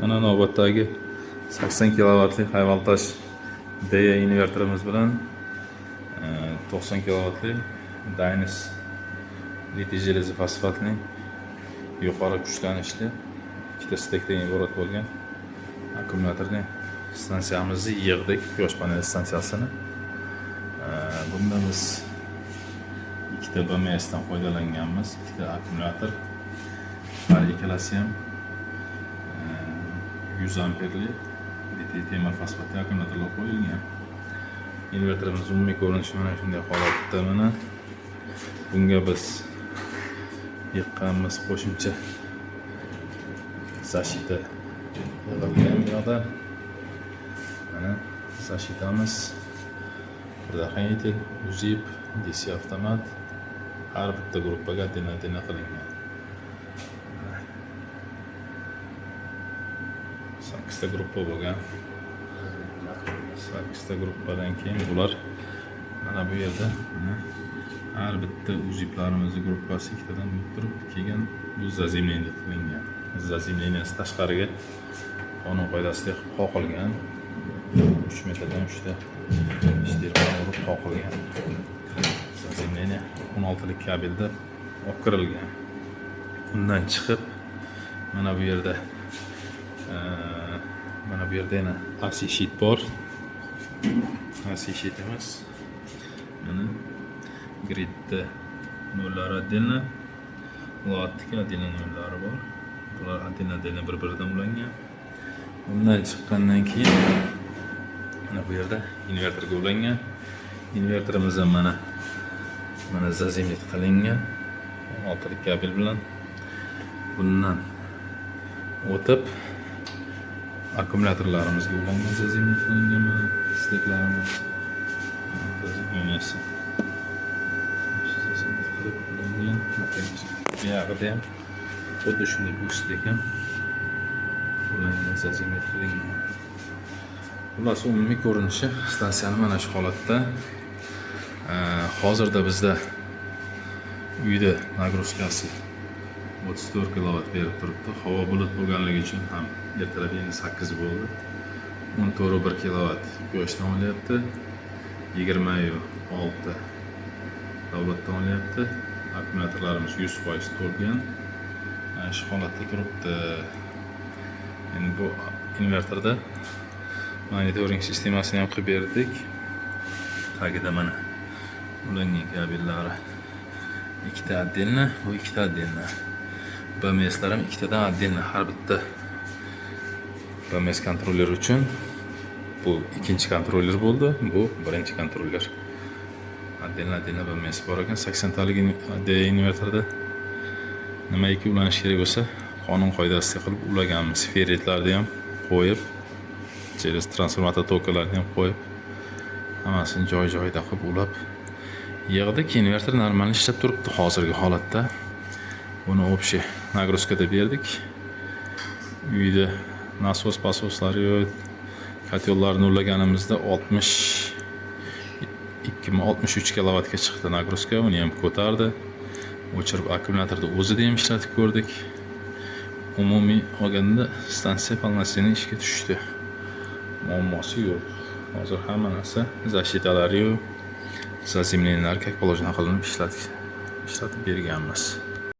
Mana navbatdagi 80 kilovatlik high voltage DA inverterimiz bilan 90 kilovatli Dynas litiy железо fosfatning yuqori kuchlanishli ikkita stekdan iborat bo'lgan akkumulyatorli stansiyamizni yig'dik, quyosh paneli stansiyasini. Bunda biz ikkita BMSdan foydalanganmiz, ikkita akkumulyator. Har ikkalasi ham 100 amperli litiy temir fosfatli akkumulyatorlar qo'yilgan. Inverterimiz umumiy ko'rinishi mana shunday holatda. Mana bunga biz yiqqanmiz qo'shimcha zashita yig'ilgan bu yoqda. Mana zashitamiz, предохранитель, uzib, DC avtomat har bitta gruppaga atena qilingan. 8 ta gruppa bo'lgan. 8 ta gruppadan keyin bular mana bu yerda har bitta uziblarimizni gruppasi ikkitadan turib kelgan, bu zazimleniya qilingan. Zazimleniyasi tashqariga qonun qoidasida qoqilgan. 3 metrdan 3 ta shtirdan urib qoqilgan. Zazimleniya 16 lik kabelda o'qirilgan. Undan chiqib mana bu yerda yana AC sheet bor. AC sheet emas. Mana gridda nollar отдельно, loatga отдельно nollari bor. Bular отдельно bir-biridan ulangan. Bundan chiqqandan keyin mana bu yerda inverterga ulangan. Inverterimiz ham mana zazimlik qilingan 16 lik kabel bilan. Bundan o'tib akkumulyatorlarimizga ulangan zazimlik qilingan mana steklarimiz. Zazimliyasi bu yog'ida ham xuddi shunday bu stek ham ulangan zazimlik qilingan. Xullas umumiy ko'rinishi stansiyani mana shu holatda. Hozirda bizda uyda nagruzkasi 34 kilovat berib turibdi. Havo bulut bo'lganligi uchun ham ertalab endi 8 bo'ldi. 14,1 kilovat quyoshdan olyapti. 26 davlatdan olyapti. Akkumulyatorlarimiz 100% to'lgan. Shu holatda turibdi. Endi bu inverterda monitoring sistemasini ham qilib berdik. Tagida mana ulangan kabellari ikkita отдельно, bu ikkita отдельно. BMSlar ham ikkitadan отдельно. Har bitta BMS kontroller uchun bu ikkinchi kontroller bo'ldi, bu birinchi kontroller. Отдельно BMS bor ekan 80 talik inverterda. Nimaiki ulanish kerak bo'lsa, qonun qoidasiga qilib ulaganmiz. Ferritlarni ham qo'yib, через transformator tokalarni ham qo'yib, hammasini joy-joyida qilib ulab yig'dik. Inverter normal ishlab turibdi hozirgi holatda. Buni общий nagruzkada berdik. Uyda nasos-pasoslari yo'q. Kotellarni ulaganimizda 63 kilovatga chiqdi nagruzka. Uni ham ko'tardi. O'chirib akkumulyatorda o'zida ham ishlatib ko'rdik. Umumiy olganda stansiya polnoценный ishga tushdi. Muammosi yo'q. Hozir hamma narsa zashitalari yo'q. Zazimleniyalar как положено qilinib ishlatib berganmiz.